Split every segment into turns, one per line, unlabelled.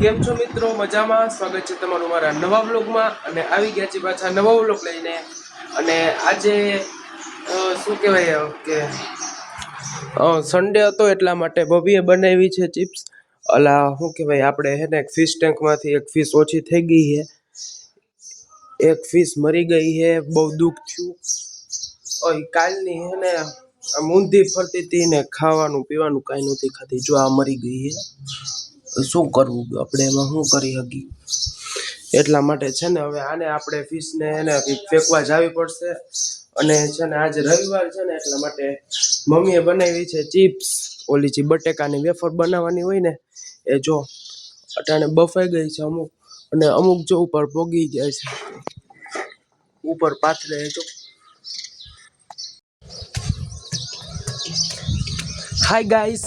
કેમ છો મિત્રો? મજામાં? સ્વાગત છે તમારું મારા નવા વ્લોગમાં અને આવી ગયા છે પાછા નવો વ્લોગ લઈને। અને આજે શું કહેવાય કે સન્ડે હતો એટલા માટે બબીએ બનાવી છે ચિપ્સ। અલા શું કહેવાય આપણે હે ને ફિશ ટેન્કમાંથી એક ફિશ ઓછી થઈ ગઈ છે, એક ફિશ મરી ગઈ છે, બહુ દુઃખ થયું। ઓય કાલની હે ને ઊંધી ફરતી હતી ને ખાવાનું પીવાનું કાંઈ નહોતી ખાતી, જો આ મરી ગઈ છે। શું કરવું આપણે એમાં, શું કરી શકી? એટલા માટે છે ને હવે આને આપણે ફિશને એને ફેંકવા જવી પડશે। અને છે ને આજે રવિવાર છે ને એટલા માટે મમ્મીએ બનાવી છે ચિપ્સ, ઓલી જે બટેકાની વેફર બનાવવાની હોય ને એ જો અટાણે બફાઈ ગઈ છે અમુક, અને અમુક જો ઉપર પોગી જાય છે, ઉપર પાથરે જો। હાય ગાઈસ,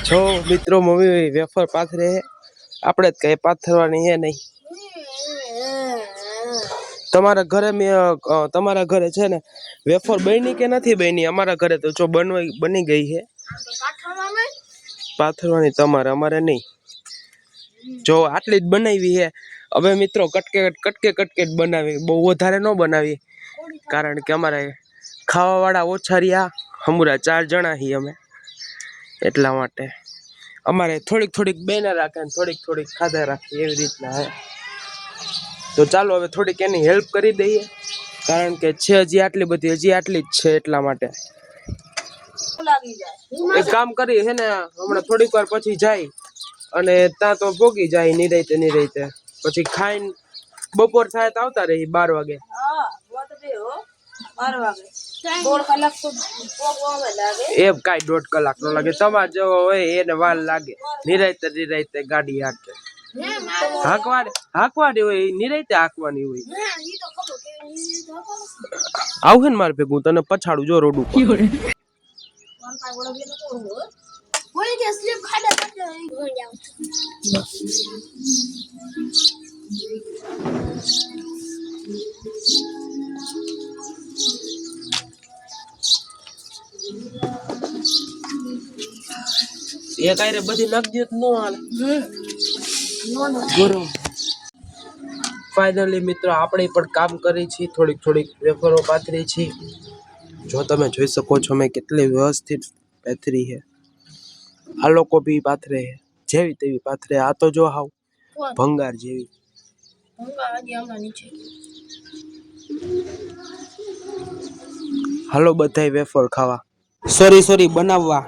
જો મિત્રો મમ્મી વેફર પાથરે, આપણે જ કઈ પાથરવાની હે નહીં। તમારા ઘરે છે ને વેફર બની કે નથી બની? અમારા ઘરે તો જો બની ગઈ છે। પાથરવાની તમારે, અમારે નહીં। જો આટલી જ બનાવી છે। હવે મિત્રો કટકે બનાવી, બહુ વધારે ન બનાવી, કારણ કે અમારે ખાવા વાળા ઓછા રહ્યા, હમુરા 4 જણા છીએ અમે, એટલા માટે અમારે થોડીક બેના રાખે ને થોડીક ખાધા રાખે, એવી રીતના હે। તો ચાલો હવે થોડીક એની હેલ્પ કરી દઈએ, કારણ કે છે હજી આટલી બધી, હજી આટલી જ છે, એટલા માટે એક કામ કરી હે ને હમણાં થોડીક વાર પછી જાય અને ત્યાં તો ભોગી જાય નિરાયતે, પછી ખાઈને બપોર થાય તો આવતા રહી 12 વાગે। એમ કાંઈ 1.5 કલાક નો લાગે, તમારે જેવો હોય એને વાર લાગે। નિરાયતે ગાડી હાંકવાની હોય, નિરાયતે હાંકવાની હોય। આવું ને મારે ભેગું તને પછાડું જો રોડ ઉપર। એક આયરે બધી નાખી દે તો નો હાલે ગરમ। ફાઇનલી મિત્રો આપણે પણ કામ કરી છીએ, થોડીક વેફરો પાથરી છે। જો તમે જોઈ શકો છો મેં કેટલી વ્યવસ્થિત પાથરી છે। આ લોકો બી પાથરે છે, જેવી તેવી પાથરે, આ તો જો હાવ ભંગાર જેવી। હાલો બધાય વેફર ખાવા, સોરી બનાવવા।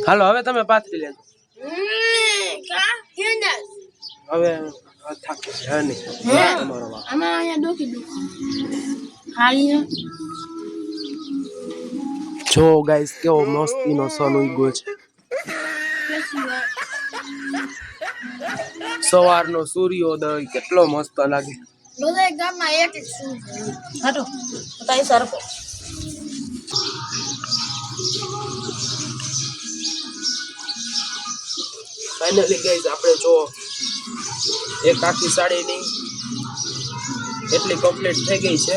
હાલો હવે તમે પાથરી લેજો, હવે થાકી જાય નહીં તમારો વાંક। જો ગાઈસ કેવો મસ્તીનો સન ઉગ્યો છે, સવારનો સૂર્યોદય કેટલો મસ્ત લાગે। ફાઇનલી ગાઈસ આપણે જો એક આખી સાડીની એટલી કમ્પ્લીટ થઈ ગઈ છે।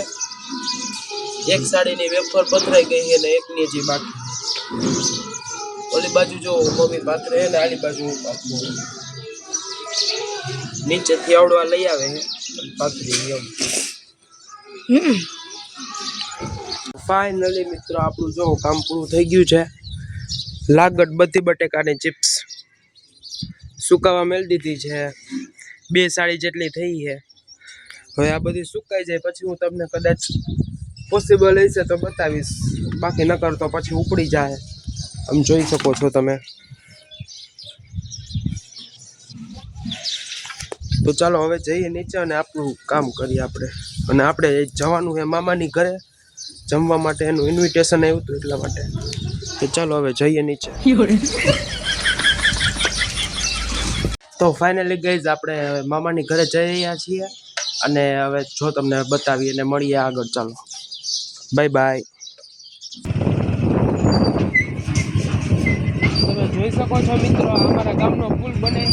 એક સાડીની વેફર પથરાઈ ગઈ છે ને એકની હજી બાકી। ઓલી બાજુ જો મમ્મી પાથરે ને આલી બાજુ હું પાથરું, નીચેથી આવડવા લઈ આવે પાથરી એમ। ફાઇનલી મિત્રો આપણું જો કામ પૂરું થઈ ગયું છે। લાગત બધી બટેકાની ચિપ્સ સુકાવા મેળ દીધી છે, 2 સાડી જેટલી થઈ છે। હવે આ બધી સુકાઈ જાય પછી હું તમને કદાચ પોસિબલ હશે તો બતાવીશ, બાકી નકર તો પછી ઉપડી જાય, આમ જોઈ શકો છો તમે। તો ચાલો હવે જઈએ નીચે અને આપણું કામ કરીએ આપણે। અને આપણે જવાનું છે મામાની ઘરે જમવા માટે, એનું ઇન્વિટેશન આવ્યું હતું એટલા માટે। તો ચાલો હવે જઈએ નીચે। તો ફાઇનલી ગાઈઝ આપણે મામાની ઘરે જઈ રહ્યા છીએ, અને હવે જો તમને બતાવીએ અને મળીએ આગળ, ચાલો બાય બાય। તમે જોઈ શકો છો મિત્રો અમારા ગામનો પુલ બને,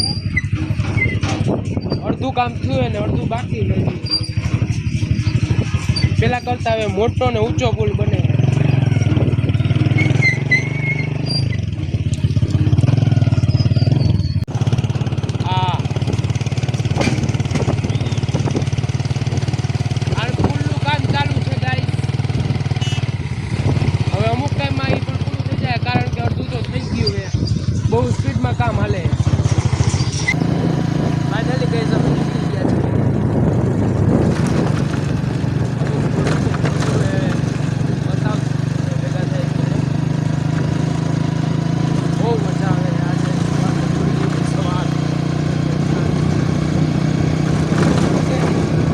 અડધું કામ થયું અને અડધું બાકી રહ્યું। પેલા કરતા હવે મોટો ને ઊંચો પુલ બને। વચમાં કામ હાલે ફાઇનલી ગઈ અમે નીકળી ગયા છીએ બહુ મજા આવે આજે સવાર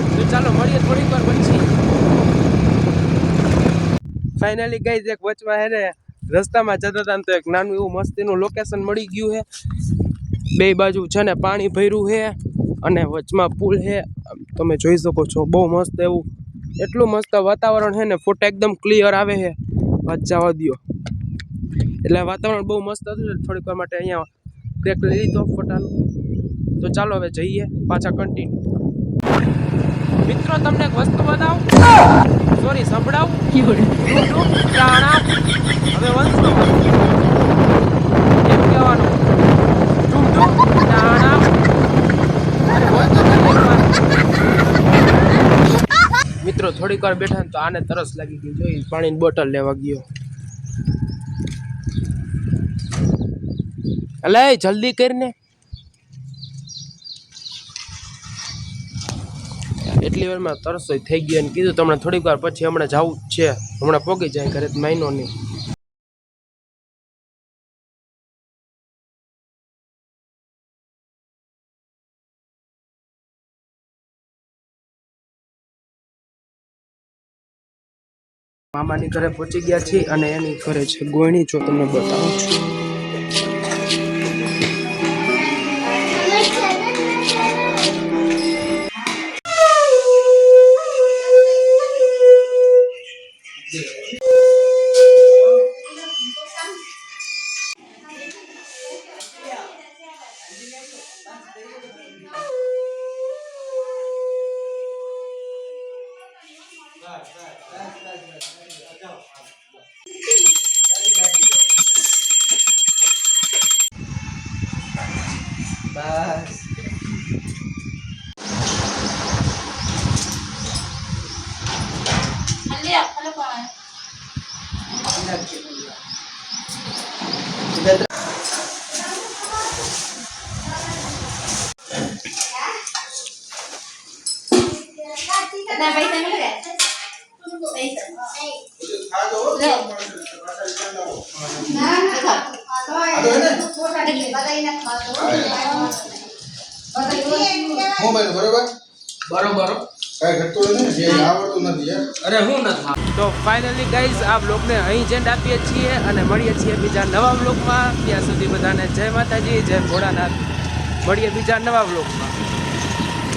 તો ચાલો મળીએ થોડીક વાર પછી ફાઇનલી ગઈ એક વચમાં હે ને રસ્તામાં જતા હતા તો એક નાનું એવું મસ્તીનું લોકેશન મળી ગયું છે બે બાજુ છે ને પાણી ભર્યું છે અને વચમાં પુલ છે તમે જોઈ શકો છો બહુ મસ્ત એવું એટલું મસ્ત વાતાવરણ છે ને ફોટા એકદમ ક્લિયર આવે છે વાત જવા દ્યો એટલે વાતાવરણ બહુ મસ્ત હતું થોડીક વાર માટે અહીંયા બ્રેક લઈ લીધો ફોટાનું તો ચાલો હવે જઈએ પાછા કન્ટિન્યુ મિત્રો તમને એક વસ્તુ બતાવું સોરી સંભળાવું ટાણા હવે વંશનો એમ કહેવાનું ટાણા મિત્રો થોડીક વાર બેઠા ને તો આને તરસ લાગી ગઈ જોઈ પાણીની બોટલ લેવા ગયો અલે જલ્દી કરીને એટલી વારમાં તરસ થઈ ગઈ અને કીધું તમને થોડીક વાર પછી હમણાં જવું જ છે હમણાં પોગી જાય ઘરે મહિનો નહીં મામાની ઘરે પહોંચી ગયા છીએ અને એની ઘરે છે ગોયણી જો તમને બતાવું છું બસ તો ફાઇનલી ગાઈઝ આ બ્લોગને અહીં જેન્ડ આપીએ છીએ અને મળીએ છીએ બીજા નવા બ્લોગમાં ત્યાં સુધી બધાને જય માતાજી જય ભોળાનાથ મળીએ બીજા નવા બ્લોગમાં